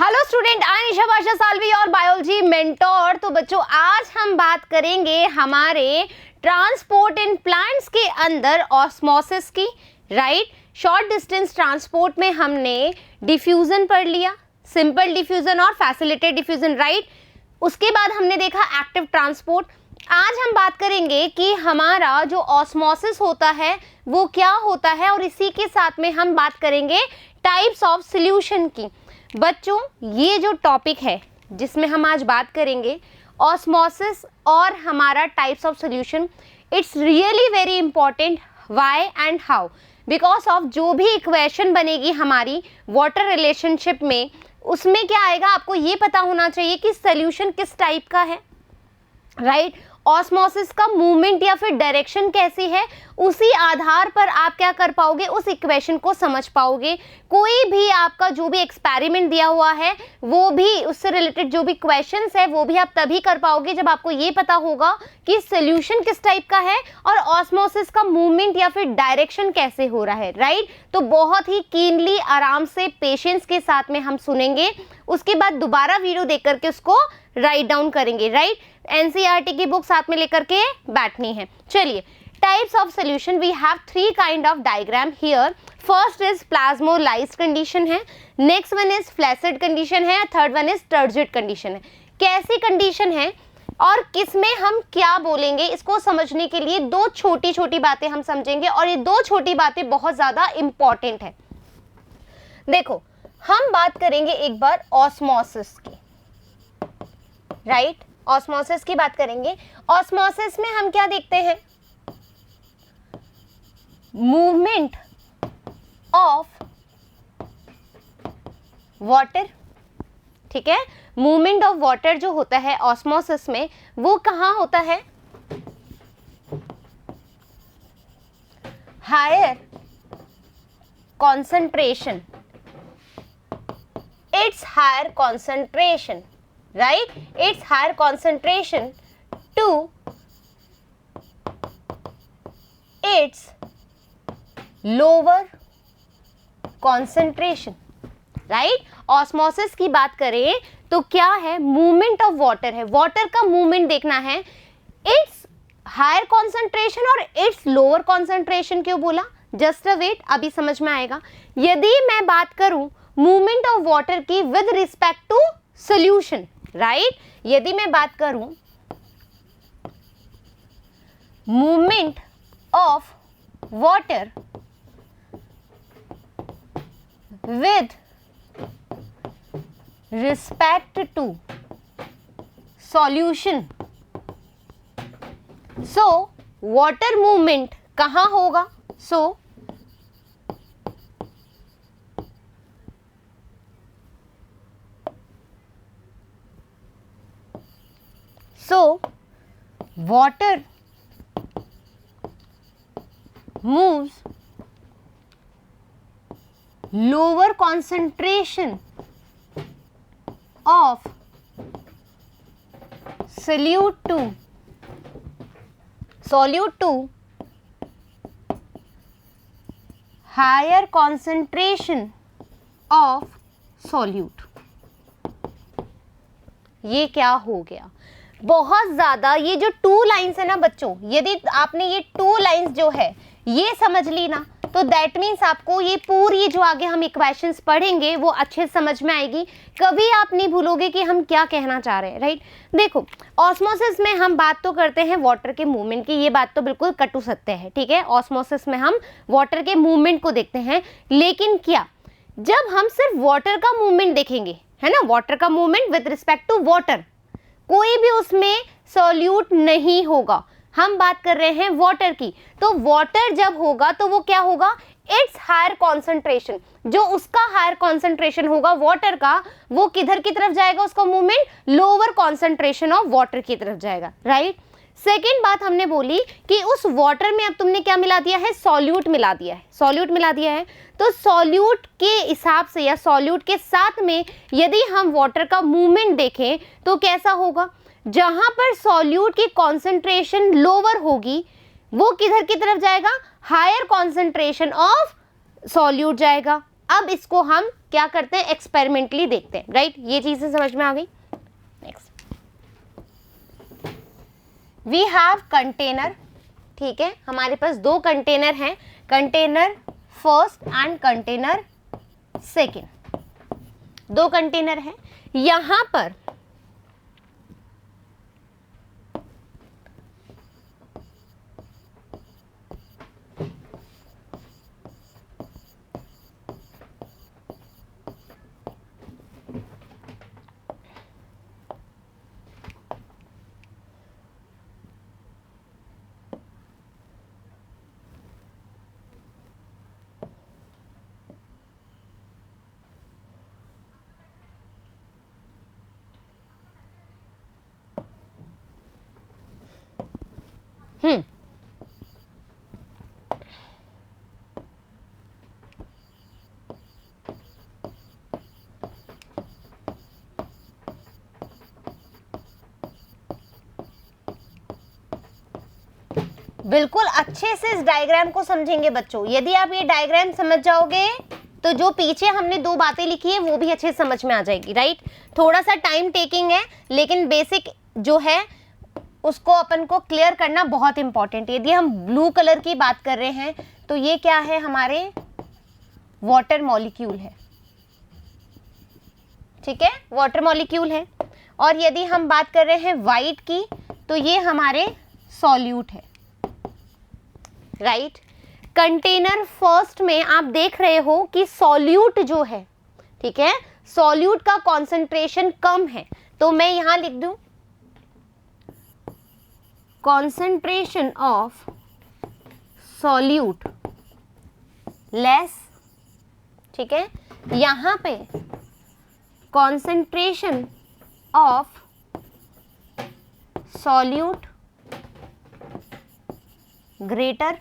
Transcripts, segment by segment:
Hello student, आई निशा भाषा सालवी और biology mentor. तो बच्चों, आज हम बात करेंगे हमारे ट्रांसपोर्ट इन प्लांट्स के अंदर ऑस्मोसिस की। राइट, शॉर्ट डिस्टेंस ट्रांसपोर्ट में हमने डिफ्यूजन पढ़ लिया, सिंपल डिफ्यूजन और फैसिलिटेटेड डिफ्यूजन। राइट, उसके बाद हमने देखा एक्टिव ट्रांसपोर्ट। आज हम बात करेंगे कि हमारा जो ऑस्मोसिस होता है वो क्या होता है, और इसी के साथ में हम बात करेंगे टाइप्स ऑफ सॉल्यूशन की। बच्चों, ये जो टॉपिक है जिसमें हम आज बात करेंगे ऑस्मोसिस और हमारा types of solution, it's really very important. Why and how? Because of जो भी इक्वेशन बनेगी हमारी वाटर रिलेशनशिप में, उसमें क्या आएगा, आपको ये पता होना चाहिए कि सॉल्यूशन किस टाइप का है। राइट, ऑस्मोसिस का मूवमेंट या फिर डायरेक्शन कैसी है, उसी आधार पर आप क्या कर पाओगे, उस इक्वेशन को समझ पाओगे। कोई भी आपका जो भी एक्सपेरिमेंट दिया हुआ है वो भी, उससे रिलेटेड जो भी क्वेश्चंस है वो भी आप तभी कर पाओगे जब आपको ये पता होगा कि सॉल्यूशन किस टाइप का है और ऑस्मोसिस का मूवमेंट या फिर डायरेक्शन कैसे हो रहा है। राइट, तो बहुत ही कीनली, आराम से, पेशेंस के साथ में हम सुनेंगे। उसके बाद दोबारा वीडियो देख करके उसको राइट डाउन करेंगे। राइट, एनसीईआरटी की बुक साथ में लेकर के बैठनी है। चलिए, types of solution, we have three kind of diagram here. First is plasmolysed condition है, next one is flaccid condition है, third one is turgid condition है। कैसी कंडीशन है और किसमें हम क्या बोलेंगे, इसको समझने के लिए दो छोटी छोटी बातें हम समझेंगे, और ये दो छोटी बातें बहुत ज्यादा इंपॉर्टेंट है। देखो, हम बात करेंगे एक बार ऑस्मोसिस की। राइट, ऑस्मोसिस की बात करेंगे। ऑस्मोसिस में हम क्या देखते हैं, मूवमेंट ऑफ वाटर। ठीक है, मूवमेंट ऑफ वाटर जो होता है ऑस्मोसिस में, वो कहां होता है, higher concentration, it's higher concentration. right, its higher concentration to its lower concentration। right, osmosis की बात करें तो क्या है, मूवमेंट ऑफ वाटर है, वाटर का मूवमेंट देखना है। इट्स हायर कॉन्सेंट्रेशन और इट्स लोअर कॉन्सेंट्रेशन क्यों बोला, जस्ट अ वेट, अभी समझ में आएगा। यदि मैं बात करूं मूवमेंट ऑफ वाटर की with respect to solution, right, यदि मैं बात करूं movement of water with respect to solution, so water movement कहां होगा, So water moves lower concentration of solute to higher concentration of solute। ये क्या हो गया, बहुत ज्यादा। ये जो टू लाइंस है ना बच्चों, यदि आपने ये टू लाइंस जो है ये समझ ली ना, तो दैट मीन्स आपको ये पूरी जो आगे हम इक्वेशंस पढ़ेंगे वो अच्छे समझ में आएगी। कभी आप नहीं भूलोगे कि हम क्या कहना चाह रहे हैं। राइट, देखो, ऑस्मोसिस में हम बात तो करते हैं वाटर के मूवमेंट की, ये बात तो बिल्कुल कटु सत्य है। ठीक है, ऑस्मोसिस में हम वाटर के मूवमेंट को देखते हैं, लेकिन क्या, जब हम सिर्फ वाटर का मूवमेंट देखेंगे, है ना, वाटर का movement with respect to water, कोई भी उसमें सॉल्यूट नहीं होगा। हम बात कर रहे हैं वाटर की, तो वाटर जब होगा तो वो क्या होगा, इट्स हायर कॉन्सेंट्रेशन, जो उसका हायर कॉन्सेंट्रेशन होगा वाटर का, वो किधर की तरफ जाएगा, उसका movement lower concentration of water की तरफ जाएगा। राइट, सेकेंड बात हमने बोली कि उस वाटर में अब तुमने क्या मिला दिया है, सॉल्यूट मिला दिया है, सॉल्यूट मिला दिया है। तो सॉल्यूट के हिसाब से या सॉल्यूट के साथ में यदि हम वाटर का मूवमेंट देखें तो कैसा होगा, जहां पर सॉल्यूट की कॉन्सेंट्रेशन लोअर होगी वो किधर की तरफ जाएगा, हायर कॉन्सेंट्रेशन ऑफ सॉल्यूट जाएगा। अब इसको हम क्या करते हैं, एक्सपेरिमेंटली देखते हैं, राइट। ये चीजें समझ में आ गई। नेक्स्ट, वी हैव कंटेनर, ठीक है, हमारे पास दो कंटेनर हैं, container first and container second, दो कंटेनर हैं। यहां पर बिल्कुल अच्छे से इस डायग्राम को समझेंगे बच्चों। यदि आप ये डायग्राम समझ जाओगे तो जो पीछे हमने दो बातें लिखी है वो भी अच्छे से समझ में आ जाएगी, राइट। थोड़ा सा टाइम टेकिंग है, लेकिन बेसिक जो है उसको अपन को क्लियर करना बहुत इंपॉर्टेंट है। यदि हम ब्लू कलर की बात कर रहे हैं तो ये क्या है, हमारे वाटर मॉलिक्यूल है, ठीक है, वाटर मॉलिक्यूल है। और यदि हम बात कर रहे हैं वाइट की तो ये हमारे सॉल्यूट है, राइट। कंटेनर फर्स्ट में आप देख रहे हो कि सॉल्यूट जो है, ठीक है, सॉल्यूट का कॉन्सेंट्रेशन कम है, तो मैं यहां लिख दूं कॉन्सेंट्रेशन ऑफ सॉल्यूट लेस, ठीक है। यहां पे concentration of solute greater,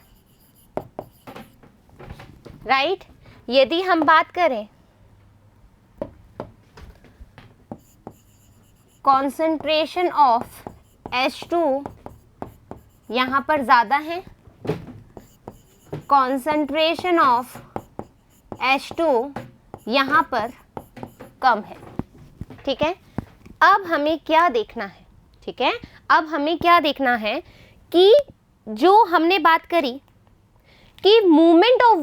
right. यदि हम बात करें कॉन्सेंट्रेशन ऑफ H2 यहां पर ज्यादा है, कॉन्सेंट्रेशन ऑफ H2 यहां पर कम है, ठीक है। अब हमें क्या देखना है, ठीक है, अब हमें क्या देखना है कि जो हमने बात करी कि मूवमेंट ऑफ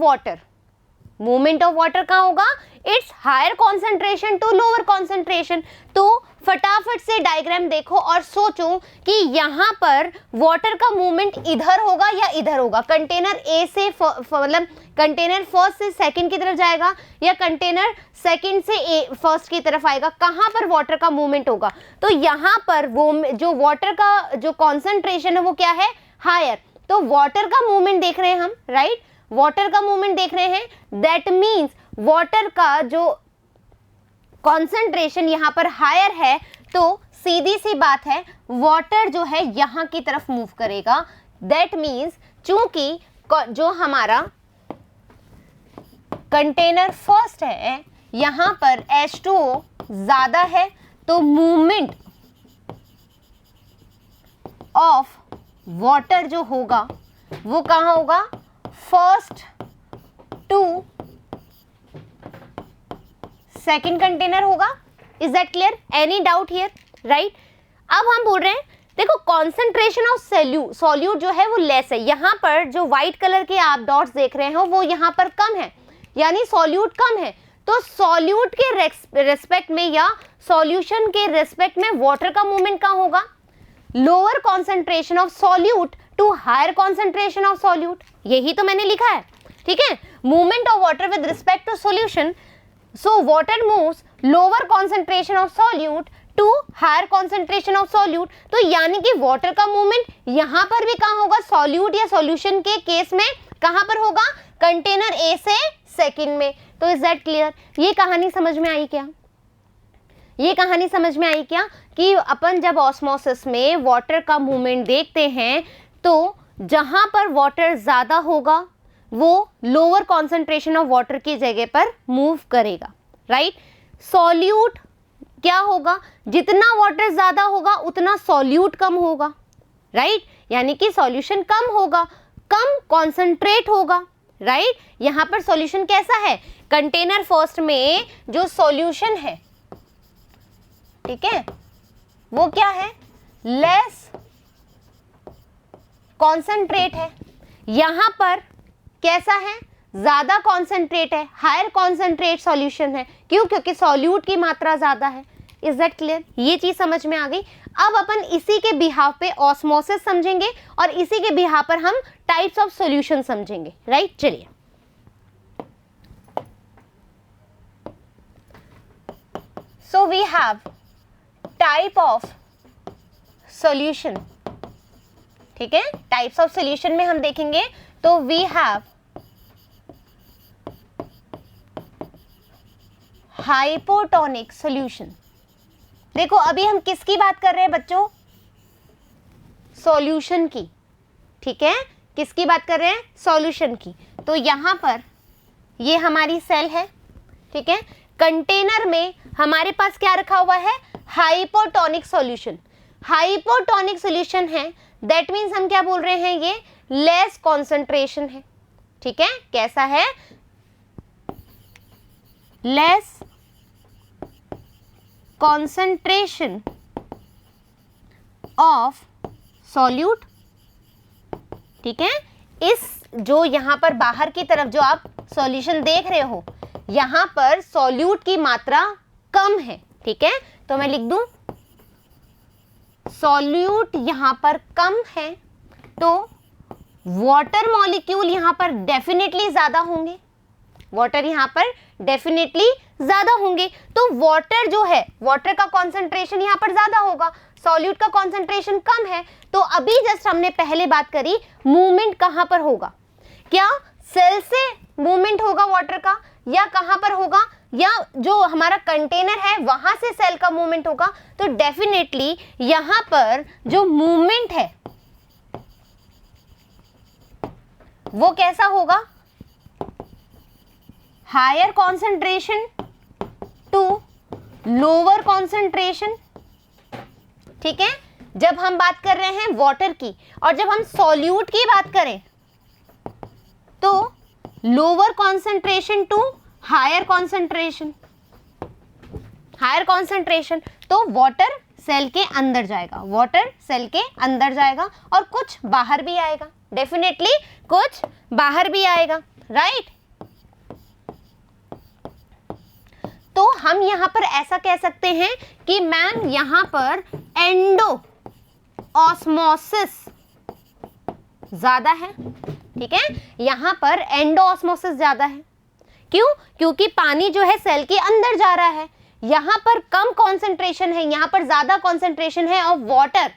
वाटर कहाँ होगा, it's higher concentration to lower concentration. तो फटाफट से डायग्राम देखो और सोचो कि यहाँ पर वाटर का मूवमेंट इधर होगा या इधर होगा, कंटेनर ए से मतलब कंटेनर फर्स्ट से सेकंड की तरफ जाएगा या कंटेनर सेकंड से फर्स्ट की तरफ आएगा, कहाँ पर वाटर का मूवमेंट होगा। तो यहाँ पर वो जो वाटर का जो कॉन्सेंट्रेशन है वो क्या है, हायर। तो वाटर का मूवमेंट देख रहे हैं हम, राइट, वाटर का मूवमेंट देख रहे हैं, दैट मीन्स वाटर का जो कॉन्सेंट्रेशन यहाँ पर हायर है, तो सीधी सी बात है वाटर जो है यहाँ की तरफ मूव करेगा। दैट मीन्स चूंकि जो हमारा कंटेनर फर्स्ट है यहाँ पर H2O ज्यादा है, तो मूवमेंट ऑफ वाटर जो होगा वो कहाँ होगा, फर्स्ट टू सेकेंड कंटेनर होगा। Is that clear, any doubt here, right. अब हम बोल रहे हैं देखो कॉन्सेंट्रेशन ऑफ सॉल्यूट जो है वो लेस है, यहाँ पर जो व्हाइट कलर के आप डॉट्स देख रहे हो वो यहाँ पर कम है, यानी सॉल्यूट कम है। तो सॉल्यूट के रेस्पेक्ट में या सॉल्यूशन के रेस्पेक्ट में वाटर का मूवमेंट कहाँ होगा, lower concentration of solute to higher concentration of solute, यही तो मैंने लिखा है, ठीक है। Movement of water with respect to solution, so water moves lower concentration of solute to higher concentration of solute. तो यानी कि वाटर का मूवमेंट यहां पर भी कहां होगा, सॉल्यूट या सॉल्यूशन के केस में कहां पर होगा, कंटेनर ए से सेकंड में। तो इज दैट क्लियर, ये कहानी समझ में आई क्या, ये कहानी समझ में आई क्या कि अपन जब ऑस्मोसिस में वाटर का मूवमेंट देखते हैं तो जहां पर वाटर ज्यादा होगा वो लोअर कॉन्सेंट्रेशन ऑफ वाटर की जगह पर मूव करेगा, राइट। सॉल्यूट क्या होगा, जितना वाटर ज्यादा होगा उतना सॉल्यूट कम होगा, राइट, यानी कि सॉल्यूशन कम होगा, कम कॉन्सेंट्रेट होगा, राइट। यहां पर सॉल्यूशन कैसा है, कंटेनर फर्स्ट में जो सॉल्यूशन है, ठीक है, वो क्या है, लेस कॉन्सेंट्रेट है। यहां पर कैसा है, ज्यादा कॉन्सेंट्रेट है, हायर कॉन्सेंट्रेट सॉल्यूशन है। क्यों? क्योंकि सॉल्यूट की मात्रा ज्यादा है। Is that clear? ये चीज समझ में आ गई। अब अपन इसी के बिहाफ पे ऑस्मोसिस समझेंगे और इसी के बिहाफ पर हम टाइप्स ऑफ सॉल्यूशन समझेंगे, राइट? चलिए, so we have type of solution, ठीक है। टाइप्स ऑफ सॉल्यूशन में हम देखेंगे तो वी हैव हाइपोटोनिक सॉल्यूशन। देखो अभी हम किसकी बात कर रहे हैं बच्चों? सॉल्यूशन की, ठीक है। किसकी बात कर रहे हैं? सॉल्यूशन की। तो यहां पर ये हमारी सेल है, ठीक है। कंटेनर में हमारे पास क्या रखा हुआ है? Hypotonic solution. हाइपोटोनिक सॉल्यूशन है, दैट मीन्स हम क्या बोल रहे हैं? ये लेस कॉन्सेंट्रेशन है, ठीक है। कैसा है? लेस कॉन्सेंट्रेशन ऑफ सॉल्यूट, ठीक है। इस जो यहां पर बाहर की तरफ जो आप सॉल्यूशन देख रहे हो, यहां पर सॉल्यूट की मात्रा कम है, ठीक है। तो मैं लिख दूं सॉल्यूट यहां पर कम है, तो वाटर मॉलिक्यूल यहां पर डेफिनेटली ज्यादा होंगे। वाटर यहां पर डेफिनेटली ज्यादा होंगे। तो वाटर जो है, वाटर का कॉन्सेंट्रेशन यहां पर ज्यादा होगा, सॉल्यूट का कॉन्सेंट्रेशन कम है। तो अभी जस्ट हमने पहले बात करी, मूवमेंट कहां पर होगा? क्या सेल से मूवमेंट होगा वाटर का, या कहां पर होगा, या जो हमारा कंटेनर है वहां से सेल का मूवमेंट होगा? तो डेफिनेटली यहां पर जो मूवमेंट है वो कैसा होगा? Higher concentration to lower concentration, ठीक है। जब हम बात कर रहे हैं वाटर की, और जब हम सॉल्यूट की बात करें तो lower concentration to higher concentration. Higher concentration तो वाटर सेल के अंदर जाएगा, वाटर सेल के अंदर जाएगा और कुछ बाहर भी आएगा, डेफिनेटली कुछ बाहर भी आएगा, राइट। तो हम यहां पर ऐसा कह सकते हैं कि मैम यहां पर एंडो ऑस्मोसिस ज्यादा है, ठीक है। यहां पर एंडो ऑस्मोसिस ज्यादा है। क्यों? क्योंकि पानी जो है सेल के अंदर जा रहा है, यहां पर कम कॉन्सेंट्रेशन है, यहां पर ज्यादा कॉन्सेंट्रेशन है ऑफ वाटर,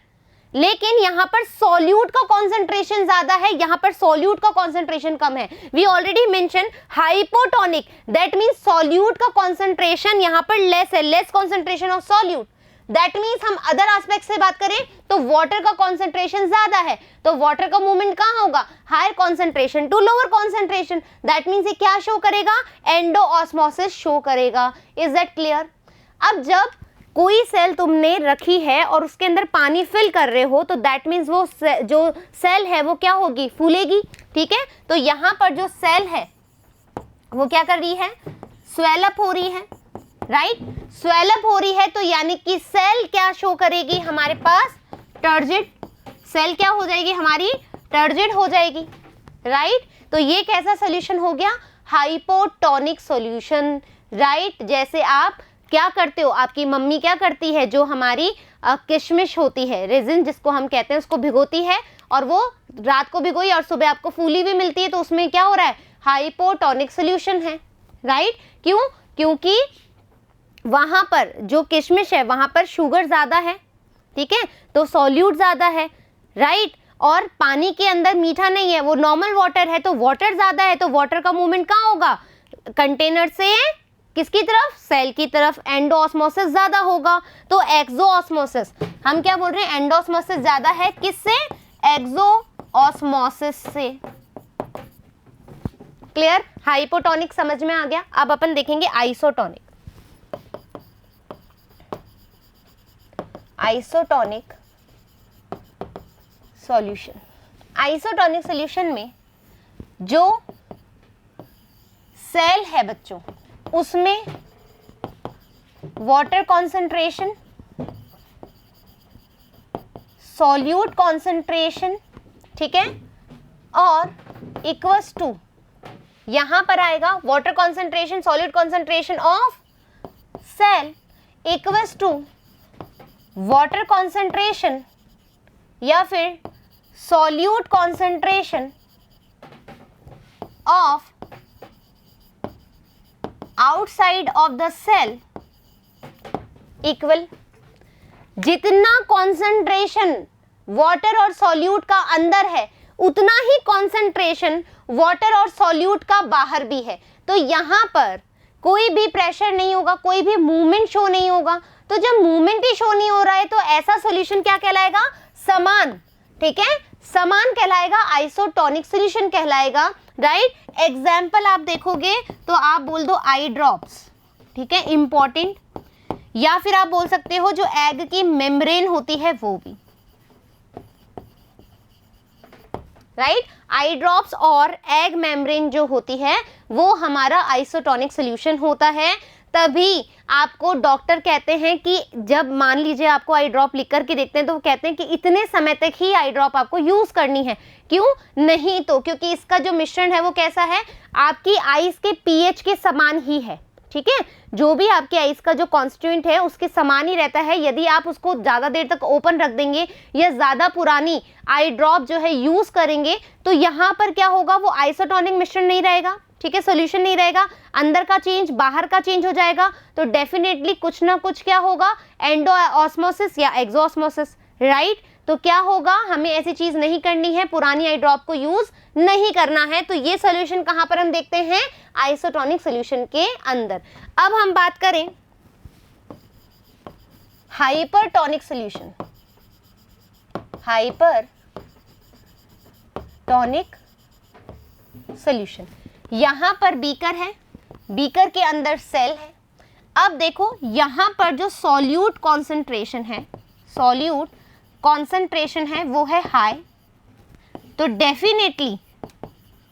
लेकिन यहां पर सॉल्यूट का कॉन्सेंट्रेशन ज्यादा है, यहां पर सॉल्यूट का कॉन्सेंट्रेशन कम है। We already mention hypotonic, that means solute का कॉन्सेंट्रेशन यहां पर लेस है, less concentration of solute. That means हम अदर एस्पेक्ट से बात करें तो वाटर का कॉन्सेंट्रेशन ज्यादा है, तो वाटर का मूवमेंट कहां होगा? Higher concentration to lower concentration. That means ये क्या शो करेगा? एंडो ऑस्मोसिस शो करेगा। Is that clear? अब जब कोई सेल तुमने रखी है और उसके अंदर पानी फिल कर रहे हो, तो दैट मीन्स वो जो सेल है वो क्या होगी? फूलेगी, ठीक है। तो यहां पर जो सेल है वो क्या कर रही है? स्वेल अप हो रही है, राइट। स्वेल अप हो रही है तो यानी कि सेल क्या शो करेगी? हमारे पास टर्जिड। सेल क्या हो जाएगी? हमारी टर्जिड हो जाएगी, राइट। तो ये कैसा सोल्यूशन हो गया? Hypotonic solution, right. जैसे आप क्या करते हो, आपकी मम्मी क्या करती है, जो हमारी किशमिश होती है, रेजिन जिसको हम कहते हैं, उसको भिगोती है और वो रात को भिगोई और सुबह आपको फूली भी मिलती है, तो उसमें क्या हो रहा है? हाइपोटोनिक सॉल्यूशन है, राइट। क्यों? क्योंकि वहां पर जो किशमिश है वहां पर शुगर ज्यादा है, ठीक है, तो सॉल्यूट ज्यादा है, राइट। और पानी के अंदर मीठा नहीं है, वो नॉर्मल वाटर है, तो वाटर ज्यादा है, तो वाटर का मूवमेंट कहाँ होगा? कंटेनर से किसकी तरफ? सेल की तरफ। एंडो ऑस्मोसिस ज्यादा होगा, तो एक्सो ऑस्मोसिस। हम क्या बोल रहे हैं? एंडो ऑस्मोसिस ज्यादा है किससे? एक्सो ऑस्मोसिस से। क्लियर? हाइपोटोनिक समझ में आ गया। अब अपन देखेंगे isotonic. Isotonic solution. Isotonic solution में जो सेल है बच्चों, उसमें वाटर कॉन्सेंट्रेशन, सॉल्यूट कॉन्सेंट्रेशन, ठीक है, और इक्वल्स टू, यहां पर आएगा water concentration, solute concentration of cell equals to water concentration या फिर solute concentration of outside of the cell equal, जितना कॉन्सेंट्रेशन वाटर और सॉल्यूट का अंदर है उतना ही कॉन्सेंट्रेशन वाटर और सॉल्यूट का बाहर भी है। तो यहां पर कोई भी प्रेशर नहीं होगा, कोई भी मूवमेंट शो नहीं होगा। तो जब मूवमेंट ही शो नहीं हो रहा है तो ऐसा सॉल्यूशन क्या कहलाएगा? समान, ठीक है, समान कहलाएगा, आइसोटोनिक सॉल्यूशन कहलाएगा, राइट। एग्जाम्पल आप देखोगे तो आप बोल दो आई ड्रॉप्स, ठीक है, इंपॉर्टेंट, या फिर आप बोल सकते हो जो एग की मेम्ब्रेन होती है वो भी, राइट। आई ड्रॉप्स और एग मेम्ब्रेन जो होती है वो हमारा आइसोटोनिक सॉल्यूशन होता है। तभी आपको डॉक्टर कहते हैं कि जब मान लीजिए आपको आई ड्रॉप लिख करके देखते हैं तो वो कहते हैं कि इतने समय तक ही आई ड्रॉप आपको यूज करनी है। क्यों? नहीं तो क्योंकि इसका जो मिश्रण है वो कैसा है, आपकी आइस के पीएच के समान ही है, ठीक है, जो भी आपके आइस का जो कॉन्स्टिट्यूएंट है उसके समान ही रहता है। यदि आप उसको ज़्यादा देर तक ओपन रख देंगे या ज़्यादा पुरानी आई ड्रॉप जो है यूज़ करेंगे तो यहाँ पर क्या होगा, वो आइसोटोनिक मिश्रण नहीं रहेगा, ठीक है, सॉल्यूशन नहीं रहेगा, अंदर का चेंज बाहर का चेंज हो जाएगा। तो डेफिनेटली कुछ ना कुछ क्या होगा, एंडो ऑस्मोसिस या एक्सो ऑस्मोसिस, राइट। तो क्या होगा, हमें ऐसी चीज नहीं करनी है, पुरानी आई ड्रॉप को यूज नहीं करना है। तो ये सॉल्यूशन कहां पर हम देखते हैं, आइसोटोनिक सॉल्यूशन के अंदर। अब हम बात करें हाइपरटोनिक सॉल्यूशन, हाइपरटोनिक सॉल्यूशन। यहां पर बीकर है, बीकर के अंदर सेल है। अब देखो यहां पर जो सॉल्यूट कॉन्सेंट्रेशन है, सॉल्यूट कॉन्सेंट्रेशन है वो है हाई, तो डेफिनेटली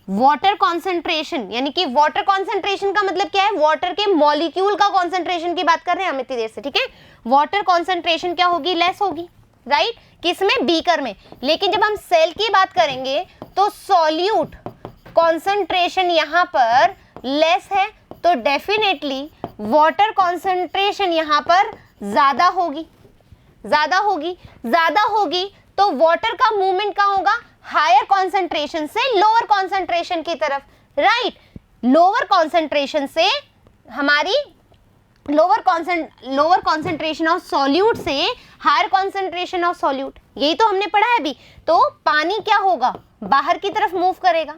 वाटर कॉन्सेंट्रेशन, यानी कि वाटर कॉन्सेंट्रेशन का मतलब क्या है, वाटर के मॉलिक्यूल का कॉन्सेंट्रेशन की बात कर रहे हैं हम इतनी देर से, ठीक है। वाटर कॉन्सेंट्रेशन क्या होगी, लेस होगी, राइट, किसमें, बीकर में। लेकिन जब हम सेल की बात करेंगे तो सॉल्यूट कॉन्सेंट्रेशन यहां पर लेस है, तो डेफिनेटली वाटर कॉन्सेंट्रेशन यहां पर ज्यादा होगी, ज्यादा होगी, ज्यादा होगी। तो वाटर का मूवमेंट कहां होगा, हायर कॉन्सेंट्रेशन से लोअर कॉन्सेंट्रेशन की तरफ, राइट। लोअर कॉन्सेंट्रेशन से हमारी लोअर कॉन्सेंट्रेशन ऑफ सॉल्यूट से हायर कॉन्सेंट्रेशन ऑफ सॉल्यूट, यही तो हमने पढ़ा है अभी। तो पानी क्या होगा, बाहर की तरफ मूव करेगा,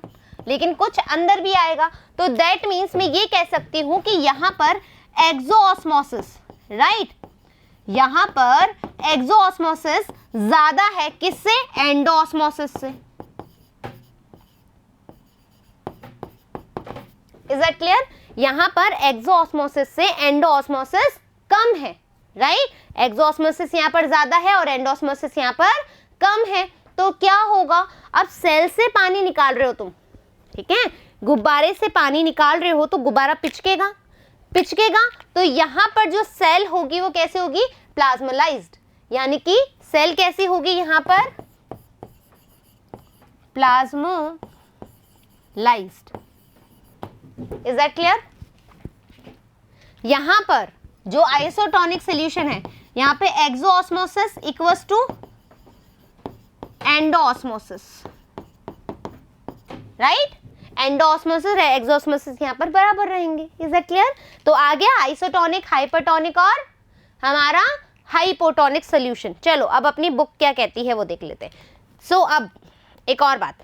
लेकिन कुछ अंदर भी आएगा। तो दैट मीन्स मैं ये कह सकती हूं कि यहां पर एक्सोऑस्मोसिस, राइट, यहां पर एक्सोऑस्मोसिस ज्यादा है किससे, एंडोऑस्मोसिस से। Is that clear? यहां पर एक्सोऑस्मोसिस से एंडोऑस्मोसिस कम है, राइट। एक्सोऑस्मोसिस यहां पर ज्यादा है और एंडोऑस्मोसिस यहां पर कम है। तो क्या होगा, अब सेल से पानी निकाल रहे हो तुम, ठीक है, गुब्बारे से पानी निकाल रहे हो तो गुब्बारा पिचकेगा, पिचकेगा। तो यहां पर जो सेल होगी वो कैसे होगी, प्लाज्मोलाइज्ड, यानी कि सेल कैसी होगी यहां पर, प्लाज्मोलाइज्ड। Is that clear? यहां पर जो आइसोटोनिक सॉल्यूशन है, यहां पे exosmosis equals to endosmosis, right. Endosmosis exosmosis यहां पर बराबर रहेंगे। Is that clear? तो आ गया आइसोटोनिक, हाइपरटोनिक और हमारा हाइपोटोनिक सॉल्यूशन। चलो अब अपनी बुक क्या कहती है वो देख लेते हैं। सो अब एक और बात,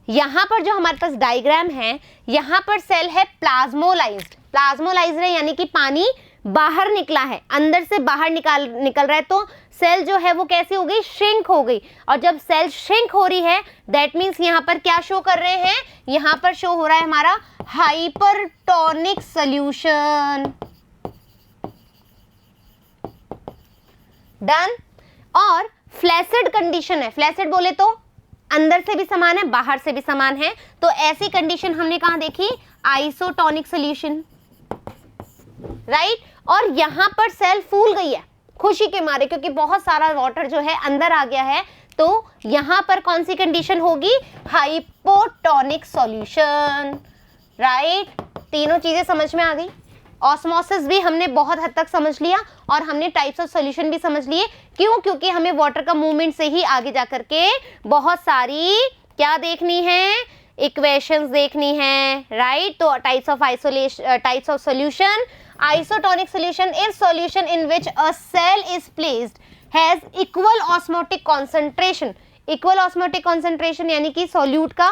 यहां पर जो हमारे पास डायग्राम है, यहां पर सेल है प्लाज्मोलाइज्ड, प्लाज्मोलाइज्ड है यानी कि पानी बाहर निकला है, अंदर से बाहर निकल रहा है। तो सेल जो है वो कैसी हो गई, श्रिंक हो गई। और जब सेल श्रिंक हो रही है दैट मीन्स यहां पर क्या शो कर रहे हैं, यहां पर शो हो रहा है हमारा हाइपरटोनिक सॉल्यूशन। डन। और फ्लैसिड कंडीशन है, फ्लैसिड बोले तो अंदर से भी समान है, बाहर से भी समान है। तो ऐसी कंडीशन हमने कहाँ देखी, आइसोटोनिक सॉल्यूशन, राइट। और यहाँ पर सेल फूल गई है खुशी के मारे, क्योंकि बहुत सारा वाटर जो है अंदर आ गया है। तो यहाँ पर कौन सी कंडीशन होगी, हाइपोटोनिक सॉल्यूशन, राइट। तीनों चीजें समझ में आ गई। ऑस्मोसिस भी हमने बहुत हद तक समझ लिया और हमने टाइप्स ऑफ सॉल्यूशन भी समझ लिए। क्यों, क्योंकि हमें वाटर का मूवमेंट से ही आगे जा करके बहुत सारी क्या देखनी है, इक्वेशंस देखनी है, राइट। तो types of solution, isotonic solution is solution in which a cell is placed has equal osmotic concentration, equal osmotic concentration यानी कि solute का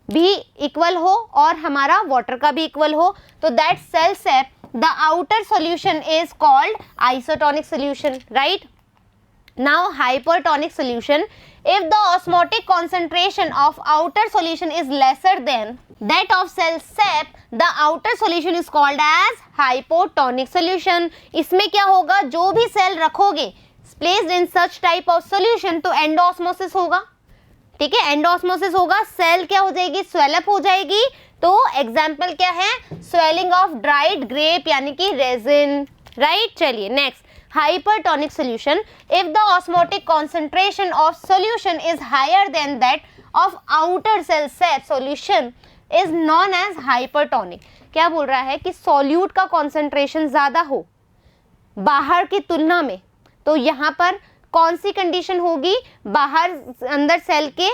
भी इक्वल हो और हमारा वाटर का भी इक्वल हो। तो that cell sap the outer solution is called isotonic solution, right. Now hypertonic solution, if the osmotic concentration of outer solution is lesser than that of cell sap, the outer solution is called as hypotonic solution. इसमें क्या होगा, जो भी cell रखोगे placed in such type of solution तो endosmosis होगा, ठीक है। एंडोऑस्मोसिस होगा, सेल क्या हो जाएगी, स्वेलअप हो जाएगी। तो एग्जाम्पल क्या है, स्वेलिंग ऑफ ड्राइड ग्रेप यानी कि रेजिन, राइट। चलिए next, hypertonic solution, if the osmotic concentration of solution is higher than that of outer cell sap solution is known as hypertonic. क्या बोल रहा है कि सॉल्यूट का कॉन्सेंट्रेशन ज्यादा हो बाहर की तुलना में, तो यहाँ पर कौन सी कंडीशन होगी, बाहर अंदर सेल के,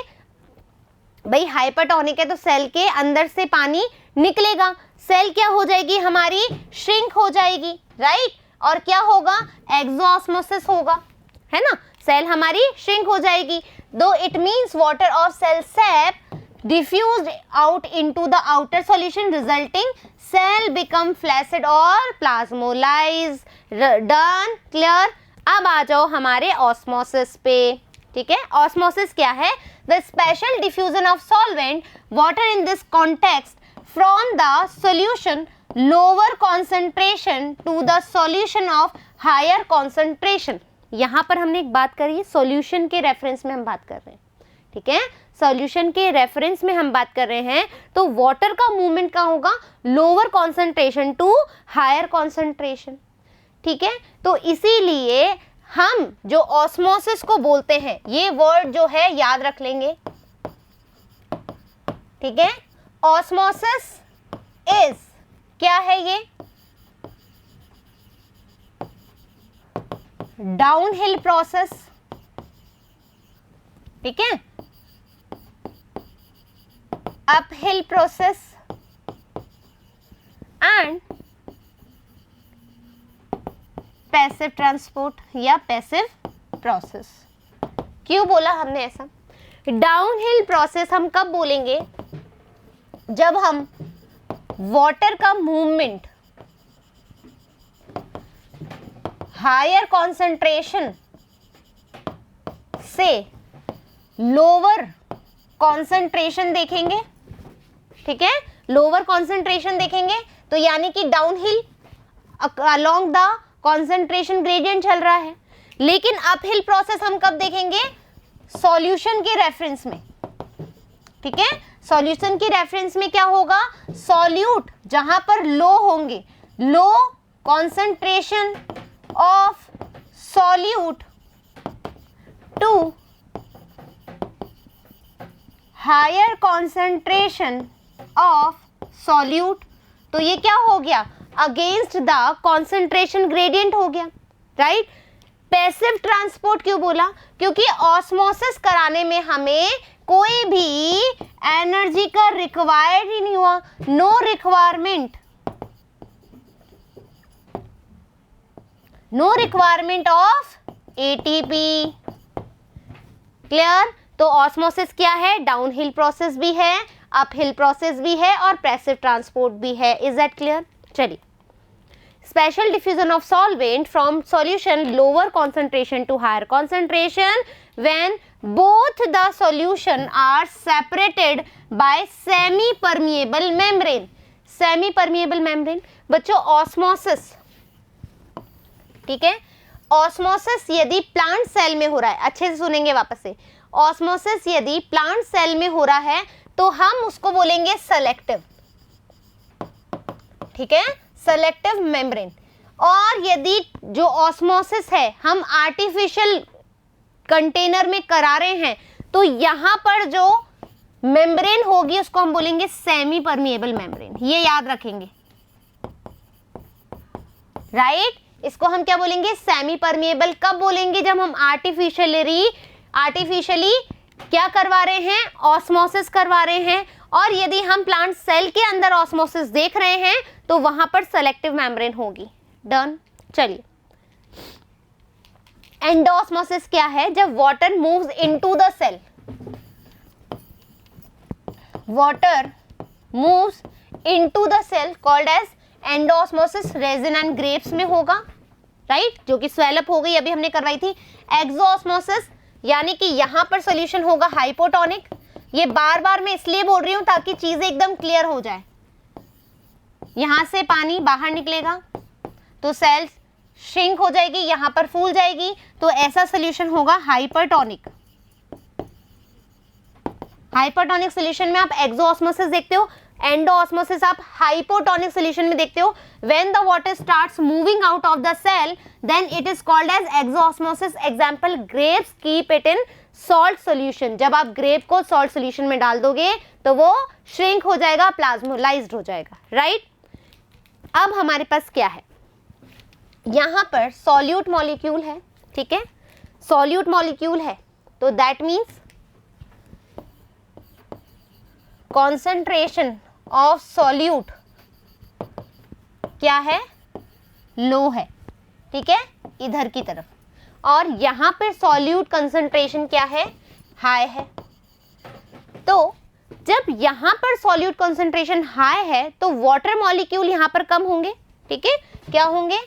भाई हाइपरटोनिक है तो सेल के अंदर से पानी निकलेगा, सेल क्या हो जाएगी हमारी, श्रिंक हो जाएगी, राइट। और क्या होगा, एक्सोऑस्मोसिस होगा, है ना, सेल हमारी श्रिंक हो जाएगी। Though it means water of cell sap diffused out into the outer solution resulting cell become flaccid और plasmolyze, done, clear। अब आ जाओ हमारे ऑस्मोसिस पे, ठीक है। ऑस्मोसिस क्या है, the special diffusion of solvent water in this context from the solution lower concentration to the solution of higher concentration। यहाँ पर हमने एक बात करी, सॉल्यूशन के रेफरेंस में हम बात कर रहे हैं, ठीक है, सॉल्यूशन के रेफरेंस में हम बात कर रहे हैं। तो वाटर का मूवमेंट क्या होगा, lower concentration to higher concentration, ठीक है। तो इसीलिए हम जो ऑस्मोसिस को बोलते हैं, ये वर्ड जो है याद रख लेंगे, ठीक है। ऑस्मोसिस इज क्या है, ये डाउनहिल प्रोसेस, ठीक है, uphill process and passive transport या पैसिव प्रोसेस। क्यों बोला हमने ऐसा, डाउनहिल प्रोसेस हम कब बोलेंगे, जब हम वाटर का मूवमेंट हायर कॉन्सेंट्रेशन से लोअर कॉन्सेंट्रेशन देखेंगे, ठीक है, लोअर कॉन्सेंट्रेशन देखेंगे, तो यानी कि downhill along the concentration gradient चल रहा है। लेकिन अपहिल प्रोसेस हम कब देखेंगे, सॉल्यूशन के रेफरेंस में, ठीक है। सॉल्यूशन के रेफरेंस में क्या होगा, सॉल्यूट जहां पर लो होंगे, low concentration of solute to higher concentration of solute, तो ये क्या हो गया, अगेंस्ट द कॉन्सेंट्रेशन ग्रेडियंट हो गया, राइट। पैसिव ट्रांसपोर्ट क्यों बोला, क्योंकि ऑस्मोसिस कराने में हमें कोई भी एनर्जी का रिक्वायर्ड ही नहीं हुआ, no requirement of ATP, clear. तो ऑस्मोसिस क्या है, डाउनहिल प्रोसेस भी है, अपहिल प्रोसेस भी है और पैसिव ट्रांसपोर्ट भी है। Is that clear. चलिए, special diffusion of solvent from solution lower concentration to higher concentration when both the solution are separated by semi permeable membrane. Semi permeable membrane बच्चों, osmosis, ठीक है, osmosis यदि plant cell में हो रहा है, अच्छे से सुनेंगे वापस से, ऑस्मोसिस यदि प्लांट सेल में हो रहा है तो हम उसको बोलेंगे सेलेक्टिव, ठीक है, सेलेक्टिव मेम्ब्रेन। और यदि जो ऑस्मोसिस है हम आर्टिफिशियल कंटेनर में करा रहे हैं तो यहां पर जो मेम्ब्रेन होगी उसको हम बोलेंगे सेमी परमिएबल मेम्ब्रेन, ये याद रखेंगे, राइट। इसको हम क्या बोलेंगे, सेमी परमिएबल। कब बोलेंगे, जब हम आर्टिफिशियली क्या करवा रहे हैं, ऑस्मोसिस करवा रहे हैं। और यदि हम प्लांट सेल के अंदर ऑस्मोसिस देख रहे हैं तो वहां पर सेलेक्टिव मेम्ब्रेन होगी। डन। चलिए, एंडोऑस्मोसिस क्या है, जब water moves into the cell, water moves into the cell called as endosmosis. Raisin and grapes में होगा, राइट, जो कि स्वेलअप हो गई, अभी हमने करवाई थी। एक्सोऑस्मोसिस यानी कि यहां पर सॉल्यूशन होगा हाइपोटोनिक। ये बार बार मैं इसलिए बोल रही हूं ताकि चीजें एकदम क्लियर हो जाए। यहां से पानी बाहर निकलेगा तो सेल्स श्रिंक हो जाएगी, यहां पर फूल जाएगी, तो ऐसा सॉल्यूशन होगा हाइपरटोनिक। हाइपरटोनिक सॉल्यूशन में आप एक्सोऑस्मोसिस देखते हो, एंडोऑस्मोसिस आप हाइपोटोनिक सॉल्यूशन में देखते हो। When the water starts moving out of the cell then it is called as exosmosis. Example, grapes keep it in salt solution. जब आप ग्रेप को सॉल्ट सॉल्यूशन में डाल दोगे तो वो श्रिंक हो जाएगा, प्लाज्मोलाइज्ड हो जाएगा, राइट। अब हमारे पास क्या है, यहां पर सॉल्यूट मॉलिक्यूल है, ठीक है, सॉल्यूट मॉलिक्यूल है, तो that means concentration of solute क्या है, लो है, ठीक है, इधर की तरफ। और यहां पर सॉल्यूट कंसंट्रेशन क्या है, हाई है। तो जब यहां पर सॉल्यूट कंसंट्रेशन हाई है तो वाटर मॉलिक्यूल यहां पर कम होंगे, ठीक है, क्या होंगे,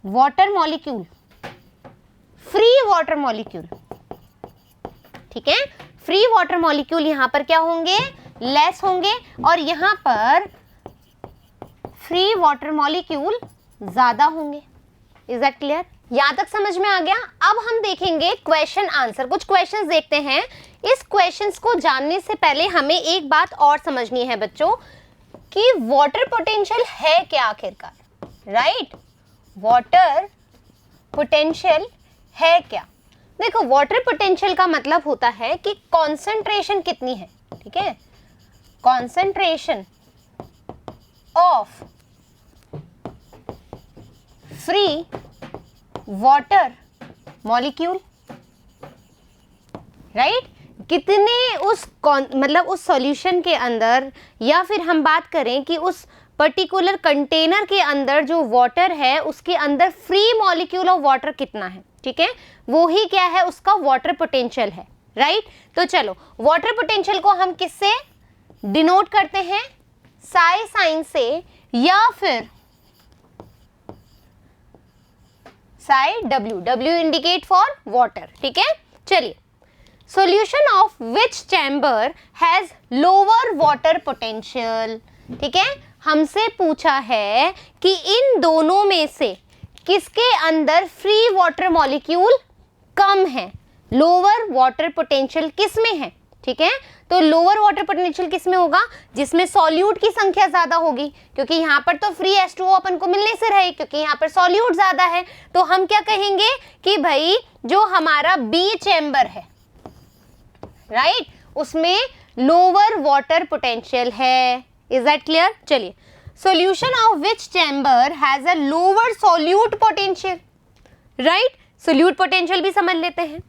water molecule, free water molecule, ठीक है, फ्री वाटर मॉलिक्यूल यहां पर क्या होंगे, लेस होंगे। और यहां पर फ्री वाटर मॉलिक्यूल ज्यादा होंगे। Is that clear? यहां तक समझ में आ गया? अब हम देखेंगे क्वेश्चन आंसर, कुछ क्वेश्चंस देखते हैं। इस क्वेश्चंस को जानने से पहले हमें एक बात और समझनी है बच्चों कि वाटर पोटेंशियल है क्या आखिरकार, राइट, वाटर पोटेंशियल है क्या। देखो, वाटर पोटेंशियल का मतलब होता है कि कॉन्सेंट्रेशन कितनी है, ठीक है, concentration of free water molecule, right, कितने उस मतलब उस सॉल्यूशन के अंदर, या फिर हम बात करें कि उस पर्टिकुलर कंटेनर के अंदर जो वाटर है उसके अंदर फ्री मॉलिक्यूल ऑफ वाटर कितना है, ठीक है, वो ही क्या है, उसका वाटर पोटेंशियल है, राइट। तो चलो, वाटर पोटेंशियल को हम किससे डिनोट करते हैं, साई साइन से या फिर Sai W, W indicate for water, ठीक है। चलिए, solution of which chamber has lower water potential, ठीक है, हमसे पूछा है कि इन दोनों में से किसके अंदर फ्री वाटर मॉलिक्यूल कम है, लोअर वाटर पोटेंशियल किस में है, ठीक है। तो लोअर वाटर पोटेंशियल किस में होगा, जिसमें सॉल्यूट की संख्या ज्यादा होगी, क्योंकि यहाँ पर तो फ्री H2O अपन को मिलने से रहे, क्योंकि यहाँ पर सॉल्यूट ज्यादा है। तो हम क्या कहेंगे कि भाई जो हमारा बी चैम्बर है, राइट, उसमें लोअर वाटर पोटेंशियल है। Is that clear? चलिए, solution of which chamber has a lower solute potential, right, solute potential भी समझ लेते हैं।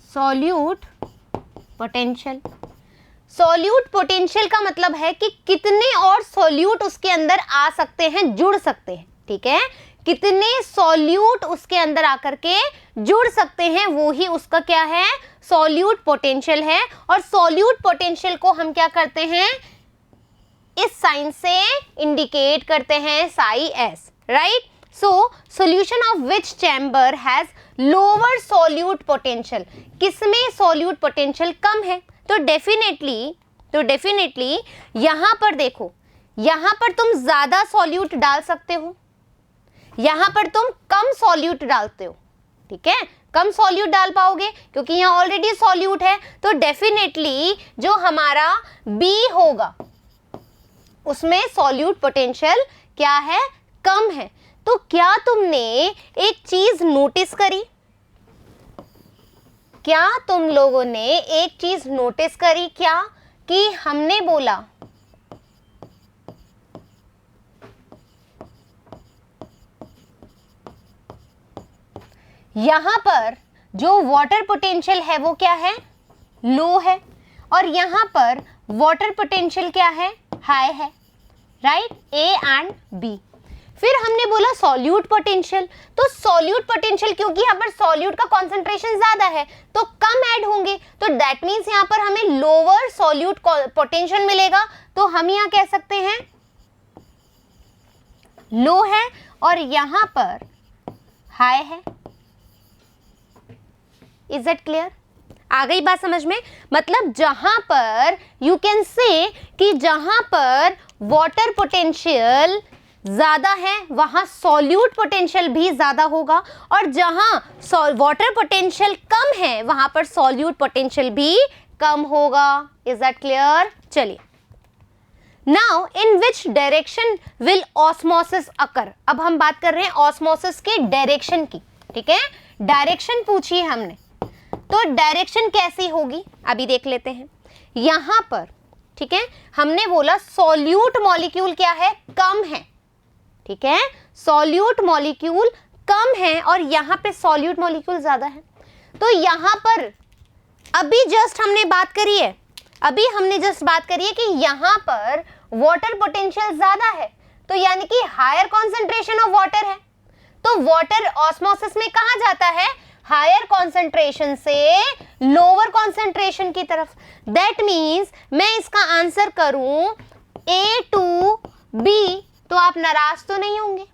सॉल्यूट पोटेंशियल, सॉल्यूट पोटेंशियल का मतलब है कि कितने और सॉल्यूट उसके अंदर आ सकते हैं, जुड़ सकते हैं, ठीक है, कितने सॉल्यूट उसके अंदर आकर के जुड़ सकते हैं, वो ही उसका क्या है, सॉल्यूट पोटेंशियल है। और सॉल्यूट पोटेंशियल को हम क्या करते हैं, इस साइन से इंडिकेट करते हैं, Sai S, right. So solution of which chamber has lower solute potential, किसमें सॉल्यूट पोटेंशियल कम है, तो डेफिनेटली यहां पर देखो, यहां पर तुम ज्यादा सॉल्यूट डाल सकते हो, यहां पर तुम कम सॉल्यूट डालते हो, ठीक है, कम सॉल्यूट डाल पाओगे क्योंकि यहाँ ऑलरेडी सॉल्यूट है, तो डेफिनेटली जो हमारा बी होगा उसमें सॉल्यूट पोटेंशियल क्या है, कम है। तो क्या तुमने एक चीज नोटिस करी, क्या तुम लोगों ने एक चीज नोटिस करी क्या, कि हमने बोला यहां पर जो वाटर पोटेंशियल है वो क्या है, लो है, और यहां पर वाटर पोटेंशियल क्या है, हाई है, राइट, ए एंड बी। फिर हमने बोला सॉल्यूट पोटेंशियल, तो सॉल्यूट पोटेंशियल क्योंकि यहाँ पर सॉल्यूट का कॉन्सेंट्रेशन ज्यादा है तो कम ऐड होंगे, तो दैट मीन्स यहाँ पर हमें लोअर सॉल्यूट पोटेंशियल मिलेगा, तो हम यहाँ कह सकते हैं लो है और यहाँ पर हाई है। इज इट क्लियर, आ गई बात समझ में? मतलब जहां पर यू कैन से कि जहां पर वाटर पोटेंशियल ज्यादा है वहां सॉल्यूट पोटेंशियल भी ज्यादा होगा, और जहां वाटर पोटेंशियल कम है वहां पर सॉल्यूट पोटेंशियल भी कम होगा। Is that clear? चलिए, now in which direction will osmosis occur. अब हम बात कर रहे हैं ऑस्मोसिस के डायरेक्शन की, ठीक है, डायरेक्शन पूछी है हमने, तो डायरेक्शन कैसी होगी अभी देख लेते हैं। यहां पर, ठीक है, हमने बोला सॉल्यूट मॉलिक्यूल क्या है, कम है, ठीक है, सॉल्यूट मॉलिक्यूल कम है और यहां पे सॉल्यूट मॉलिक्यूल ज्यादा है। तो यहां पर अभी जस्ट हमने बात करी है, अभी हमने जस्ट बात करी है कि यहां पर वाटर पोटेंशियल ज्यादा है, तो यानी कि हायर कॉन्सेंट्रेशन ऑफ वाटर है, तो वाटर ऑस्मोसिस में कहां जाता है, हायर कॉन्सेंट्रेशन से लोअर कॉन्सेंट्रेशन की तरफ। दैट मीन्स मैं इसका आंसर करूं ए टू बी, तो आप नाराज तो नहीं होंगे,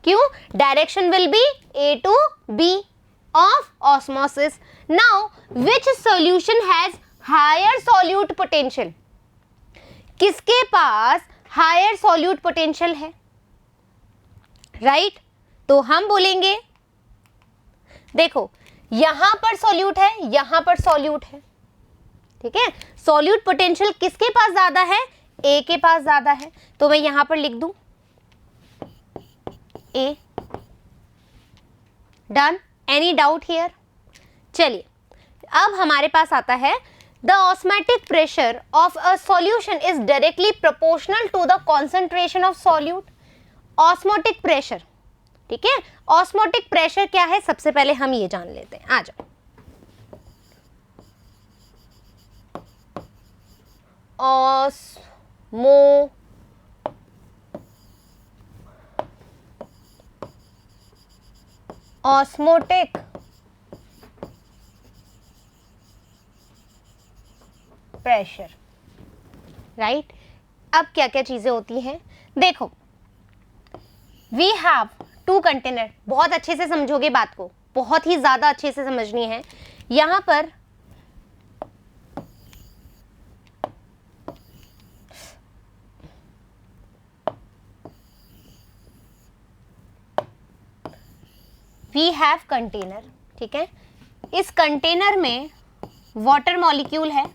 क्यों, direction will be A to B of osmosis. Now which solution has higher solute potential, किसके पास हायर सॉल्यूट पोटेंशियल है, राइट, तो हम बोलेंगे देखो यहां पर सॉल्यूट है, यहां पर सॉल्यूट है, ठीक है, सॉल्यूट पोटेंशियल किसके पास ज्यादा है, ए के पास ज्यादा है, तो मैं यहां पर लिख दूं A. Done, any doubt here? चलिए, अब हमारे पास आता है the osmotic pressure of a solution is directly proportional to the concentration of solute. Osmotic pressure, ठीक है, ऑस्मोटिक प्रेशर क्या है, सबसे पहले हम ये जान लेते हैं, आ जाओ। Osmotic pressure, right. अब क्या क्या चीजें होती हैं, देखो, वी हैव टू कंटेनर, बहुत अच्छे से समझोगे बात को, बहुत ही ज्यादा अच्छे से समझनी है। यहां पर वी हैव कंटेनर, ठीक है, इस कंटेनर में वाटर मॉलिक्यूल है,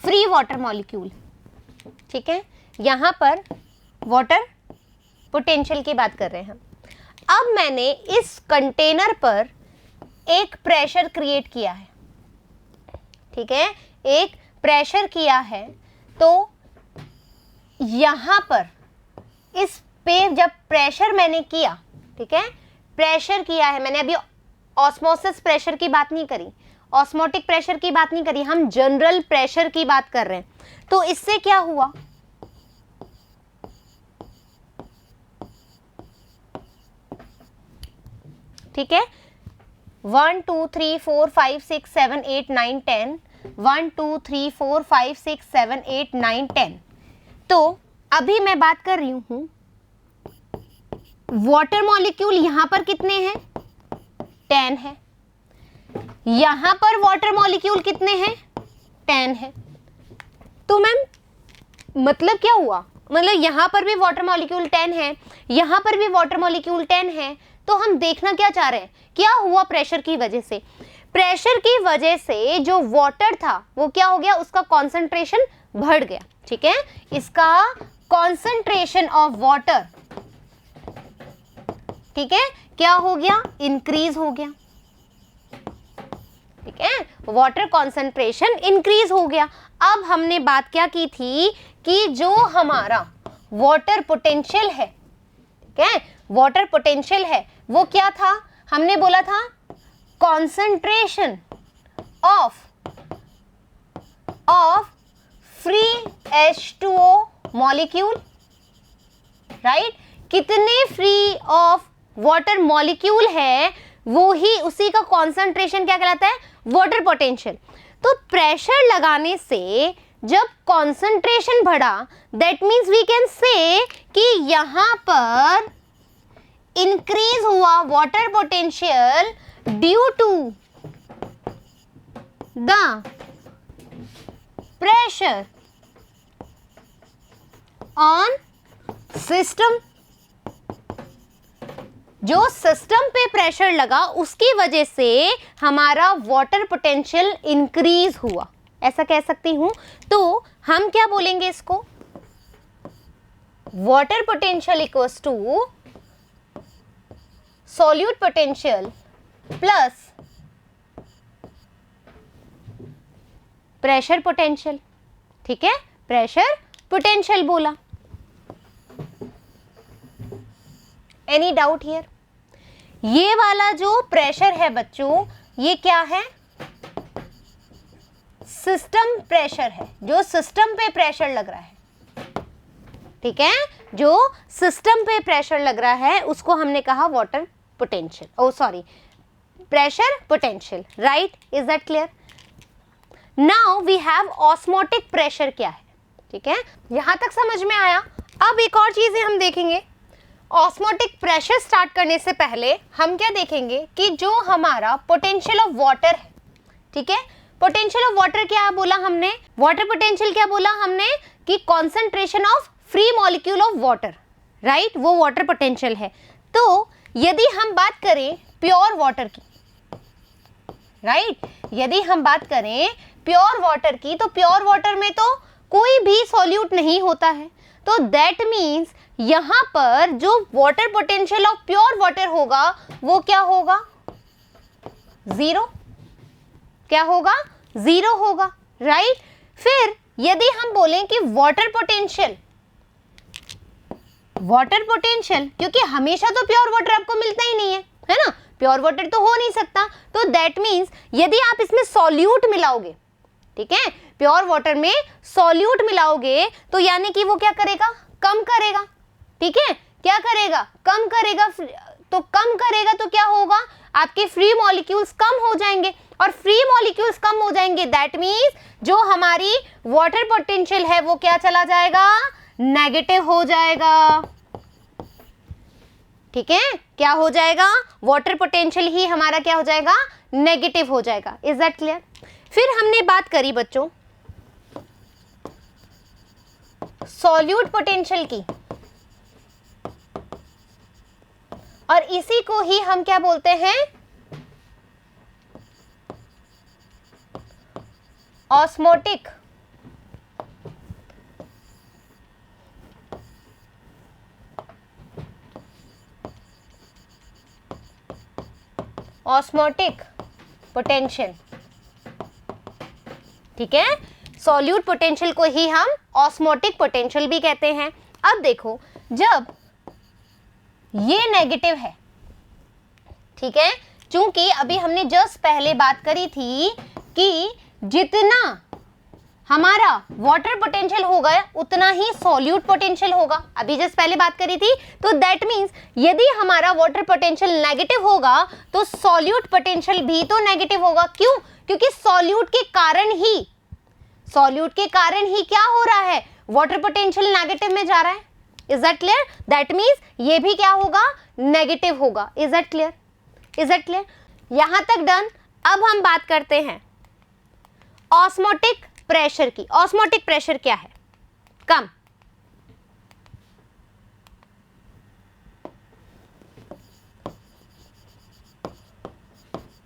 फ्री वाटर मॉलिक्यूल, ठीक है, यहां पर वाटर पोटेंशियल की बात कर रहे हैं हम। अब मैंने इस कंटेनर पर एक प्रेशर क्रिएट किया है, ठीक है, एक प्रेशर किया है, तो यहां पर इस पे जब प्रेशर मैंने किया, ठीक है, प्रेशर किया है मैंने, अभी ऑस्मोसिस प्रेशर की बात नहीं करी, ऑस्मोटिक प्रेशर की बात नहीं करी, हम जनरल प्रेशर की बात कर रहे हैं। तो इससे क्या हुआ, ठीक है, 1 2 3 4 5 6 7 8 9 10, 1 2 3 4 5 6 7 8 9 10। तो अभी मैं बात कर रही हूं वाटर मॉलिक्यूल यहां पर कितने हैं, 10 है, यहां पर वाटर मॉलिक्यूल कितने हैं, 10 है। तो मैम मतलब क्या हुआ, मतलब यहाँ पर भी वाटर मॉलिक्यूल 10 है, यहाँ पर भी वाटर मॉलिक्यूल 10 है, तो हम देखना क्या चाह रहे हैं, क्या हुआ प्रेशर की वजह से। प्रेशर की वजह से जो वाटर था वो क्या हो गया, उसका कॉन्सेंट्रेशन बढ़ गया, ठीक है, इसका कॉन्सेंट्रेशन ऑफ वाटर, ठीक है, क्या हो गया, इंक्रीज हो गया, ठीक है, वाटर कॉन्सेंट्रेशन इंक्रीज हो गया। अब हमने बात क्या की थी कि जो हमारा वाटर पोटेंशियल है, ठीक है, वाटर पोटेंशियल है वो क्या था, हमने बोला था concentration of free H2O molecule, right, कितने फ्री ऑफ वाटर मॉलिक्यूल है वो ही उसी का कॉन्सेंट्रेशन क्या कहलाता है, वाटर पोटेंशियल। तो प्रेशर लगाने से जब कॉन्सेंट्रेशन बढ़ा, that means we can say कि यहां पर इंक्रीज हुआ water potential due to the pressure on system. जो सिस्टम पे प्रेशर लगा उसकी वजह से हमारा वाटर पोटेंशियल इंक्रीज हुआ, ऐसा कह सकती हूं। तो हम क्या बोलेंगे इसको, water potential equals to solute potential plus pressure potential, ठीक है, प्रेशर पोटेंशियल बोला। Any doubt here? ये वाला जो प्रेशर है बच्चों, ये क्या है, सिस्टम प्रेशर है, जो सिस्टम पे प्रेशर लग रहा है, ठीक है, जो सिस्टम पे प्रेशर लग रहा है उसको हमने कहा water potential, oh sorry pressure potential, right, is that clear? Now we have osmotic pressure क्या है, ठीक है, यहां तक समझ में आया। अब एक और चीजें हम देखेंगे। ऑस्मोटिक प्रेशर स्टार्ट करने से पहले हम क्या देखेंगे कि जो हमारा पोटेंशियल ऑफ वाटर है, ठीक है, पोटेंशियल ऑफ वाटर क्या बोला हमने, वाटर पोटेंशियल क्या बोला हमने कि concentration of free molecule of water, right, वो वाटर पोटेंशियल है। तो यदि हम बात करें प्योर वाटर की, राइट, यदि हम बात करें प्योर वाटर की, तो प्योर वाटर में तो कोई भी सॉल्यूट नहीं होता है, तो दैट मीन्स यहां पर जो water potential of pure water होगा वो क्या होगा, जीरो, क्या होगा, जीरो होगा, राइट। फिर यदि हम बोलें कि वाटर पोटेंशियल, क्योंकि हमेशा तो प्योर वाटर आपको मिलता ही नहीं है ना, प्योर वाटर तो हो नहीं सकता, तो दैट मीन्स यदि आप इसमें सॉल्यूट मिलाओगे, ठीक है, प्योर वाटर में सॉल्यूट मिलाओगे तो यानी कि वो क्या करेगा, कम करेगा, ठीक है, क्या करेगा, कम करेगा, तो कम करेगा तो क्या होगा, आपके फ्री मॉलिक्यूल्स कम हो जाएंगे, और फ्री मॉलिक्यूल्स कम हो जाएंगे दैट मीन्स जो हमारी वाटर पोटेंशियल है वो क्या चला जाएगा, नेगेटिव हो जाएगा, ठीक है, क्या हो जाएगा, वाटर पोटेंशियल ही हमारा क्या हो जाएगा, नेगेटिव हो जाएगा। Is that clear? फिर हमने बात करी बच्चों सॉल्यूट पोटेंशियल की, और इसी को ही हम क्या बोलते हैं, ऑस्मोटिक पोटेंशियल, ठीक है, सॉल्यूट पोटेंशियल को ही हम ऑस्मोटिक पोटेंशियल भी कहते हैं। अब देखो जब ये नेगेटिव है, ठीक है, चूंकि अभी हमने जस्ट पहले बात करी थी कि जितना हमारा वाटर पोटेंशियल होगा उतना ही सॉल्यूट पोटेंशियल होगा, अभी जस्ट पहले बात करी थी, तो दैट मीन्स यदि हमारा वाटर पोटेंशियल नेगेटिव होगा तो सॉल्यूट पोटेंशियल भी तो नेगेटिव होगा। क्यों? क्योंकि सॉल्यूट के कारण ही क्या हो रहा है, वाटर पोटेंशियल नेगेटिव में जा रहा है। Is that clear? That means ये भी क्या होगा, नेगेटिव होगा। Is that clear? यहां तक डन। अब हम बात करते हैं ऑस्मोटिक प्रेशर की। ऑस्मोटिक प्रेशर क्या है? कम,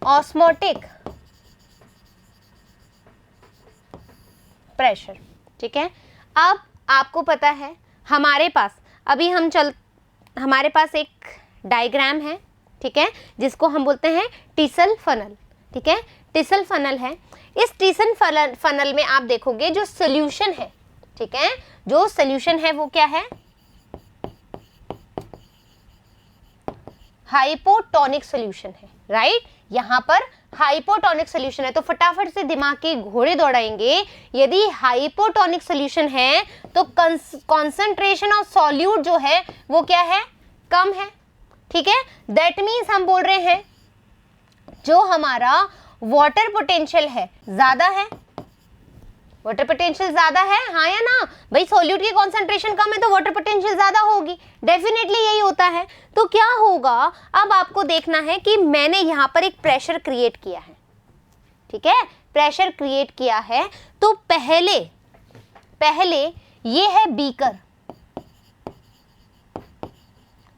ऑस्मोटिक प्रेशर। ठीक है, अब आपको पता है हमारे पास हमारे पास एक डायग्राम है, ठीक है, जिसको हम बोलते हैं टीसल फनल। ठीक है, टीसल फनल है। इस टीसल फनल में आप देखोगे जो सोल्यूशन है, ठीक है, जो सोल्यूशन है वो क्या है, हाइपोटोनिक सोल्यूशन है, राइट। यहाँ पर हाइपोटोनिक सोल्यूशन है, तो फटाफट से दिमाग के घोड़े दौड़ाएंगे। यदि हाइपोटोनिक सोल्यूशन है तो कॉन्सेंट्रेशन ऑफ सॉल्यूट जो है वो क्या है, कम है। ठीक है, दैट मीन्स हम बोल रहे हैं जो हमारा वाटर पोटेंशियल है ज्यादा है। वाटर पोटेंशियल ज्यादा है, हाँ या ना भाई, सॉल्यूट की कॉन्सेंट्रेशन कम है तो वाटर पोटेंशियल ज्यादा होगी, डेफिनेटली यही होता है। तो क्या होगा, अब आपको देखना है कि मैंने यहाँ पर एक प्रेशर क्रिएट किया है। ठीक है, प्रेशर क्रिएट किया है, तो पहले ये है बीकर,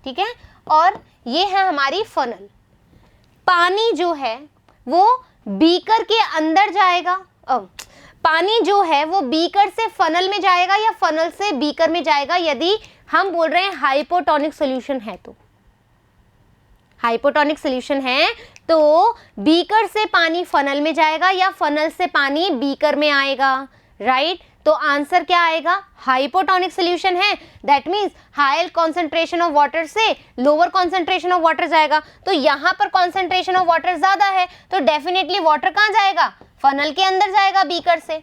ठीक है, और ये है हमारी फनल। पानी जो है वो बीकर के अंदर जाएगा, पानी जो है वो बीकर से फनल में जाएगा या फनल से बीकर में जाएगा, यदि हम बोल रहे हैं हाइपोटोनिक सॉल्यूशन है तो। हाइपोटोनिक सॉल्यूशन है तो बीकर से पानी फनल में जाएगा या फनल से पानी बीकर में आएगा, राइट। तो आंसर क्या आएगा, हाइपोटोनिक सॉल्यूशन है, that means higher concentration of water से लोअर कॉन्सेंट्रेशन ऑफ वाटर जाएगा। तो यहाँ पर कॉन्सेंट्रेशन ऑफ वाटर ज्यादा है तो डेफिनेटली वाटर कहाँ जाएगा, फनल के अंदर जाएगा बीकर से।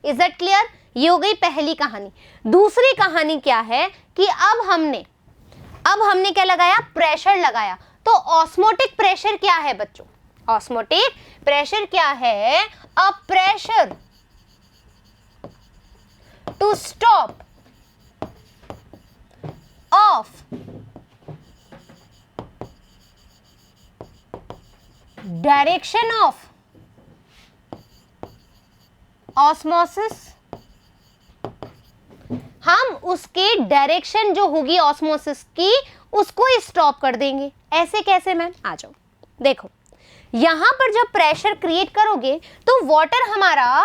Is that clear? ये हो गई पहली कहानी। दूसरी कहानी क्या है कि अब हमने क्या लगाया, प्रेशर लगाया। तो ऑस्मोटिक प्रेशर क्या है बच्चों, ऑस्मोटिक प्रेशर क्या है, a pressure to stop of direction of osmosis. हम उसके डायरेक्शन जो होगी ऑस्मोसिस की उसको स्टॉप कर देंगे। ऐसे कैसे मैम, आ जाओ देखो, यहां पर जब प्रेशर क्रिएट करोगे तो वाटर हमारा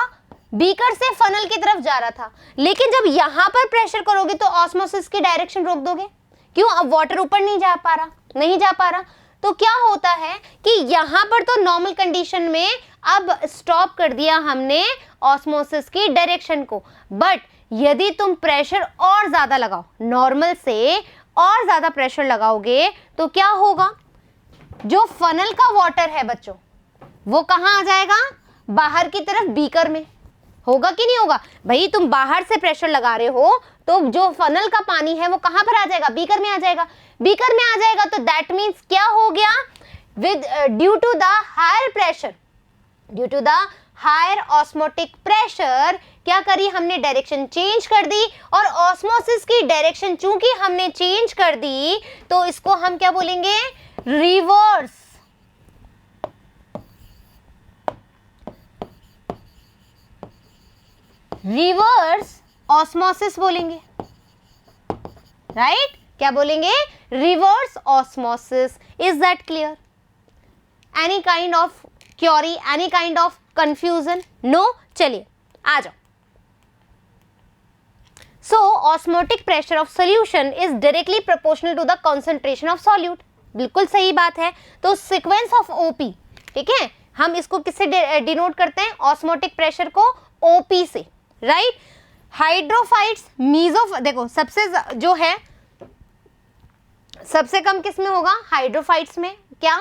बीकर से फनल की तरफ जा रहा था, लेकिन जब यहां पर प्रेशर करोगे तो ऑस्मोसिस की डायरेक्शन रोक दोगे। क्यों, अब वाटर ऊपर नहीं जा पा रहा। तो क्या होता है कि यहां पर तो नॉर्मल कंडीशन में अब स्टॉप कर दिया हमने ऑस्मोसिस की डायरेक्शन को, बट यदि तुम प्रेशर और ज्यादा लगाओ, नॉर्मल से और ज्यादा प्रेशर लगाओगे तो क्या होगा, जो फनल का वाटर है बच्चों वो कहां आ जाएगा, बाहर की तरफ बीकर में। होगा कि नहीं होगा भाई, तुम बाहर से प्रेशर लगा रहे हो तो जो फनल का पानी है वो कहां पर आ जाएगा, बीकर में आ जाएगा। बीकर में आ जाएगा तो दैट मींस क्या हो गया, with due to the higher pressure, due to the higher osmotic pressure क्या करी हमने, डायरेक्शन चेंज कर दी। और ऑस्मोसिस की डायरेक्शन चूंकि हमने चेंज कर दी तो इसको हम क्या बोलेंगे, रिवर्स ऑस्मोसिस बोलेंगे, राइट। क्या बोलेंगे, reverse osmosis. Is that clear? Any kind of query, any kind of confusion? No. चलिए आ जाओ। So osmotic pressure of solution is directly proportional to the concentration of solute. बिल्कुल सही बात है। तो सीक्वेंस ऑफ ओपी, ठीक है, हम इसको किससे डिनोट करते हैं, ऑस्मोटिक प्रेशर को ओपी से, राइट। हाइड्रोफाइट्स, देखो सबसे जो है सबसे कम किस में होगा, हाइड्रोफाइट्स में क्या,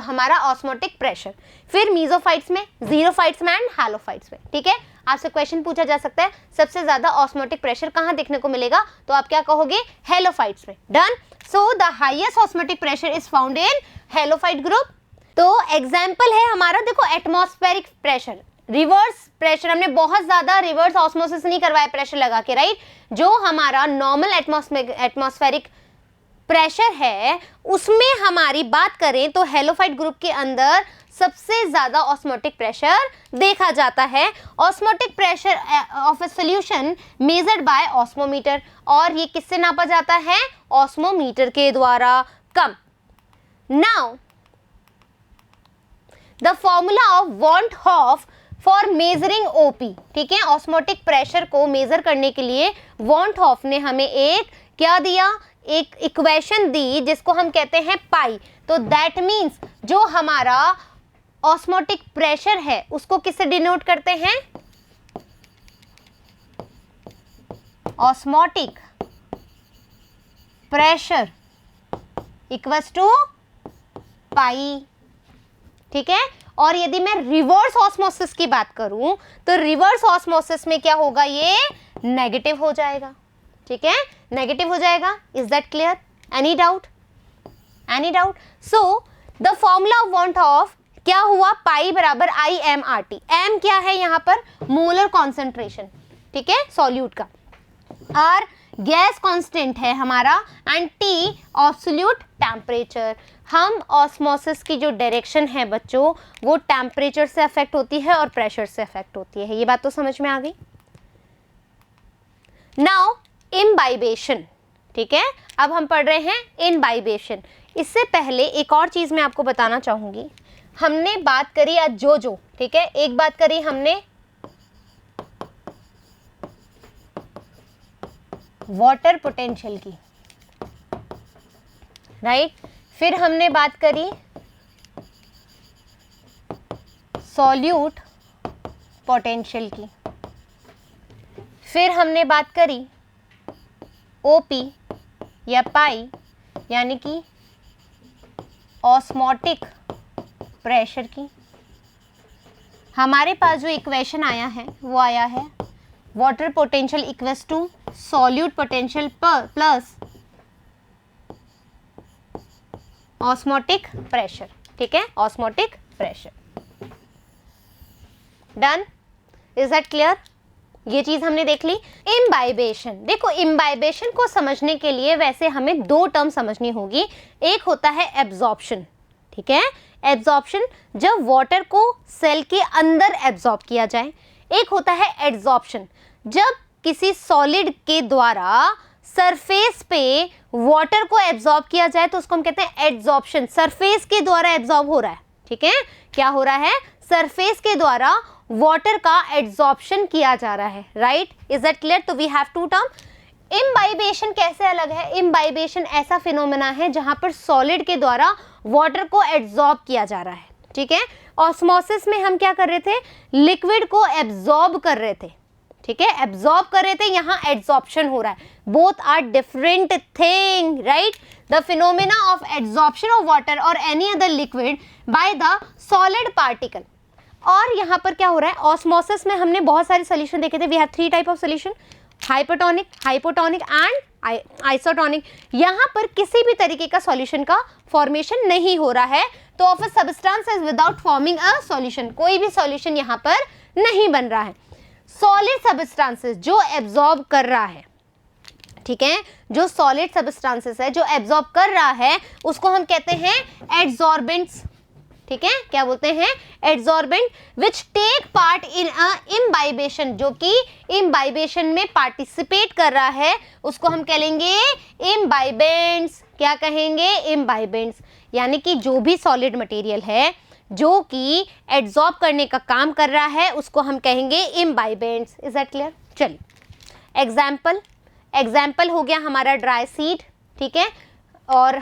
हमारा ऑस्मोटिक प्रेशर, फिर मीजोफाइट्स में, जीरोफाइट्स में एंड हैलोफाइट्स में। ठीक है, आपसे क्वेश्चन पूछा जा सकता है सबसे ज्यादा ऑस्मोटिक प्रेशर कहां देखने को मिलेगा, तो आप क्या कहोगे, हेलोफाइट्स में। Done. So the highest osmotic pressure is found in halophyte group. तो एग्जाम्पल है हमारा, देखो एटमॉस्फेरिक प्रेशर, रिवर्स प्रेशर, हमने बहुत ज्यादा रिवर्स ऑस्मोसिस नहीं करवाया प्रेशर लगा के, राइट। जो हमारा नॉर्मल एटमॉस्फेरिक प्रेशर है उसमें हमारी बात करें तो हेलोफाइट ग्रुप के अंदर सबसे ज्यादा ऑस्मोटिक प्रेशर देखा जाता है। Osmotic pressure of a solution measured by osmometer, और ये किससे नापा जाता है, ऑस्मोमीटर के द्वारा। Come now the formula of van't Hoff for measuring OP, ठीक है, ऑस्मोटिक प्रेशर को मेजर करने के लिए वॉन हॉफ ने हमें एक क्या दिया, एक इक्वेशन दी जिसको हम कहते हैं पाई। तो दैट मीन्स जो हमारा ऑस्मोटिक प्रेशर है उसको किससे डिनोट करते हैं, ऑस्मोटिक प्रेशर इक्वल्स टू पाई, ठीक है। और यदि मैं रिवर्स ऑस्मोसिस की बात करूं तो रिवर्स ऑस्मोसिस में क्या होगा, ये नेगेटिव हो जाएगा, ठीक है, नेगेटिव हो जाएगा। Is that clear? Any doubt? Any doubt? So the formula of van't Hoff क्या हुआ, पाई बराबर I M R T. M क्या है यहाँ पर, मोलर कॉन्सेंट्रेशन, ठीक है, सॉल्यूट का। आर गैस कांस्टेंट है हमारा एंड टी एब्सोल्यूट टेम्परेचर। हम ऑस्मोसिस की जो डायरेक्शन है बच्चों वो टेम्परेचर से अफेक्ट होती है और प्रेशर से अफेक्ट होती है। ये बात तो समझ में आ गई। नाउ इम्बाइबेशन, ठीक है, अब हम पढ़ रहे हैं इम्बाइबेशन। इससे पहले एक और चीज मैं आपको बताना चाहूंगी। हमने बात करी आज जो ठीक है, एक बात करी हमने वाटर पोटेंशियल की, राइट, फिर हमने बात करी सॉल्यूट पोटेंशियल की, फिर हमने बात करी ओपी या पाई यानी कि ऑस्मोटिक प्रेशर की। हमारे पास जो इक्वेशन आया है वो आया है water potential equals to solute potential plus osmotic pressure, ठीक है, osmotic pressure. Done? Is that clear? ये चीज हमने देख ली। इम्बाइबेशन, देखो इम्बाइबेशन को समझने के लिए वैसे हमें दो टर्म समझनी होगी। एक होता है एब्जॉर्प्शन, ठीक है, एब्जॉर्प्शन जब वाटर को सेल के अंदर एब्जॉर्ब किया जाए। एक होता है एड्जॉर्प्शन जब किसी सॉलिड के द्वारा सरफेस पे वाटर को एब्जॉर्ब किया जाए तो उसको हम कहते हैं एड्जॉर्प्शन। सरफेस के द्वारा एब्जॉर्ब हो रहा है, ठीक है, क्या हो रहा है, सरफेस के द्वारा वाटर का एड्जॉर्प्शन किया जा रहा है, राइट। Is that clear? तो we have two term. Imbibition कैसे अलग है? इम्बाइबेशन ऐसा फिनोमेना है जहां पर सॉलिड के द्वारा वाटर को एब्जॉर्ब किया जा रहा है, ठीक है। ऑस्मोसिस में हम क्या कर रहे थे, लिक्विड को एब्जॉर्ब कर रहे थे, ठीक है, एब्जॉर्ब कर रहे थे, यहाँ एड्जॉर्प्शन हो रहा है। Both are different thing, right. The phenomena of adsorption of water और any other liquid by the solid particle. और यहाँ पर क्या हो रहा है, ऑस्मोसिस में हमने बहुत सारे सोल्यूशन देखे थे। We have 3 type of solution, hypotonic, hypotonic and isotonic. यहाँ पर किसी भी तरीके का सॉल्यूशन का फॉर्मेशन नहीं हो रहा है, तो of a substance is without forming a solution, कोई भी सॉल्यूशन यहाँ पर नहीं बन रहा है। सॉलिड सब्सटेंसेस जो एब्जॉर्ब कर रहा है, ठीक है, जो सॉलिड सब्सटेंसेस है जो एब्जॉर्ब कर रहा है उसको हम कहते हैं एड्सॉर्बेंट्स, ठीक है, क्या बोलते हैं, adsorbent which take part in a imbibition, जो कि इम्बाइबेशन में पार्टिसिपेट कर रहा है उसको हम कहेंगे इम्बाइबेंट्स। क्या कहेंगे, इम्बाइबेंट्स। यानी कि जो भी सॉलिड मटेरियल है जो कि एड्सॉर्ब करने का काम कर रहा है उसको हम कहेंगे इम्बाइबेंट्स। Is that clear? चलिए एग्जाम्पल हो गया हमारा ड्राई सीड, ठीक है, और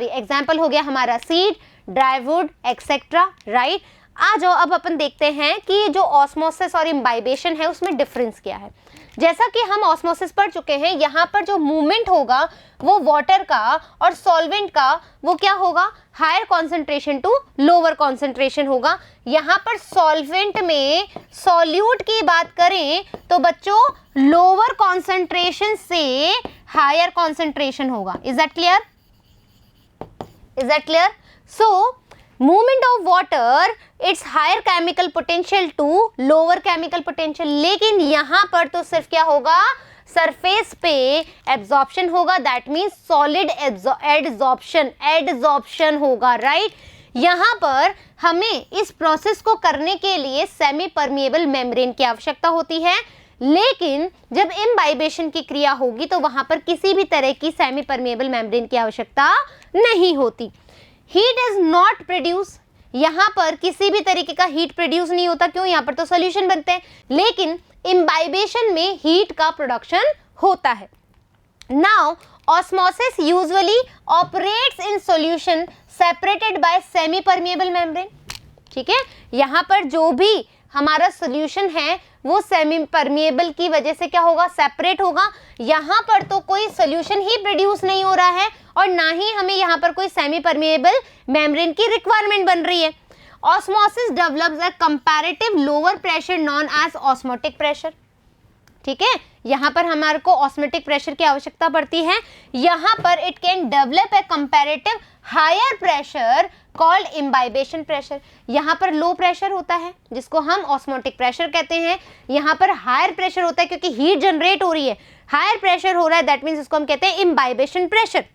एग्जाम्पल हो गया हमारा seed, dry wood etcetera, right. आ जाओ अब अपन देखते हैं कि जो ऑस्मोसिस और इम्बाइबेशन है उसमें डिफरेंस क्या है। जैसा कि हम ऑस्मोसिस पढ़ चुके हैं, यहाँ पर जो मूवमेंट होगा वो वाटर का और सॉल्वेंट का वो क्या होगा, higher concentration to lower concentration होगा। यहाँ पर सॉल्वेंट में सॉल्यूट की बात करें तो बच्चों लोअर कॉन्सेंट्रेशन से हायर कॉन्सेंट्रेशन होगा। Is that clear? Is that clear? So movement of water its higher chemical potential to lower chemical potential, लेकिन यहाँ पर तो सिर्फ क्या होगा, सरफेस पे एब्जॉर्प्शन होगा, दैट मीन्स सॉलिड एडजॉर्प्शन होगा, राइट। यहाँ पर हमें इस प्रोसेस को करने के लिए सेमी परमिएबल मेम्ब्रेन की आवश्यकता होती है, लेकिन जब इम्बाइबेशन की क्रिया होगी तो वहां पर किसी भी तरह की सेमी परमिएबल मेम्ब्रेन की आवश्यकता नहीं होती। हीट इज नॉट प्रोड्यूस, यहाँ पर किसी भी तरीके का हीट प्रोड्यूस नहीं होता, क्यों? यहाँ पर तो सॉल्यूशन बनते हैं, लेकिन इम्बाइबेशन में हीट का प्रोडक्शन होता है। Now osmosis usually operates in solution separated by semi permeable membrane. ठीक है, यहाँ पर जो भी हमारा सॉल्यूशन है वो सेमी परमिएबल की वजह से क्या होगा? सेपरेट होगा। यहाँ पर तो कोई सॉल्यूशन ही प्रोड्यूस नहीं हो रहा है और ना ही हमें यहाँ पर कोई सेमी परमिएबल मेम्ब्रेन की रिक्वायरमेंट बन रही है। Osmosis develops a comparative lower pressure known as osmotic pressure. ठीक है, यहाँ पर हमारे को ऑस्मोटिक प्रेशर की आवश्यकता पड़ती है। यहाँ पर it can develop a comparative higher pressure called imbibition pressure. यहाँ पर लो प्रेशर होता है जिसको हम ऑस्मोटिक प्रेशर कहते हैं, यहाँ पर हायर प्रेशर होता है क्योंकि हीट जनरेट हो रही है, हायर प्रेशर हो रहा है, दैट मीन्स इसको हम कहते हैं imbibition pressure.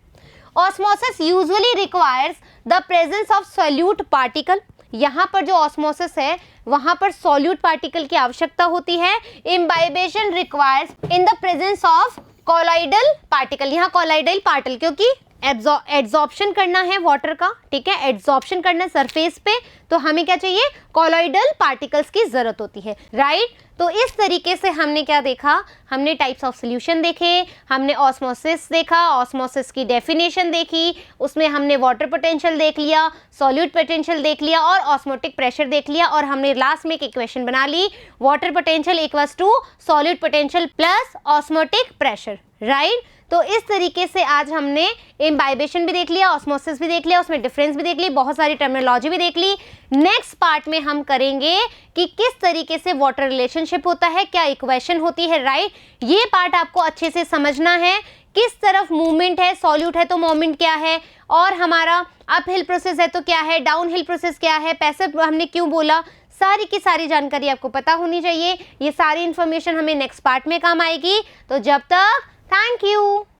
Osmosis usually requires the presence of solute particle. यहाँ पर जो ऑस्मोसिस है वहां पर सॉल्यूट पार्टिकल की आवश्यकता होती है। Imbibition requires in the presence of colloidal particle. यहाँ कॉलॉइडल पार्टिकल क्योंकि एब्जॉर्प्शन करना है वाटर का, ठीक है, एब्जॉर्प्शन करना सरफेस पे, तो हमें क्या चाहिए? कॉलॉइडल पार्टिकल्स की जरूरत होती है, राइट। तो इस तरीके से हमने क्या देखा? हमने टाइप्स ऑफ सॉल्यूशन देखे, हमने ऑस्मोसिस देखा, ऑस्मोसिस की डेफिनेशन देखी, उसमें हमने वाटर पोटेंशियल देख लिया, सॉल्यूट पोटेंशियल देख लिया और ऑस्मोटिक प्रेशर देख लिया, और हमने लास्ट में एक इक्वेशन बना ली, water potential equals to solute potential plus osmotic pressure, right. तो इस तरीके से आज हमने इम्बाइबेशन भी देख लिया, ऑस्मोसिस भी देख लिया, उसमें डिफरेंस भी देख ली, बहुत सारी टर्मिनोलॉजी भी देख ली। नेक्स्ट पार्ट में हम करेंगे कि किस तरीके से वाटर रिलेशनशिप होता है, क्या इक्वेशन होती है, राइट। ये पार्ट आपको अच्छे से समझना है, किस तरफ मूवमेंट है, सॉल्यूट है तो मूवमेंट क्या है, और हमारा अप हिल प्रोसेस है तो क्या है, डाउन हिल प्रोसेस क्या है, पैसिव हमने क्यों बोला, सारी की सारी जानकारी आपको पता होनी चाहिए। ये सारी इन्फॉर्मेशन हमें नेक्स्ट पार्ट में काम आएगी। तो जब तक थैंक यू।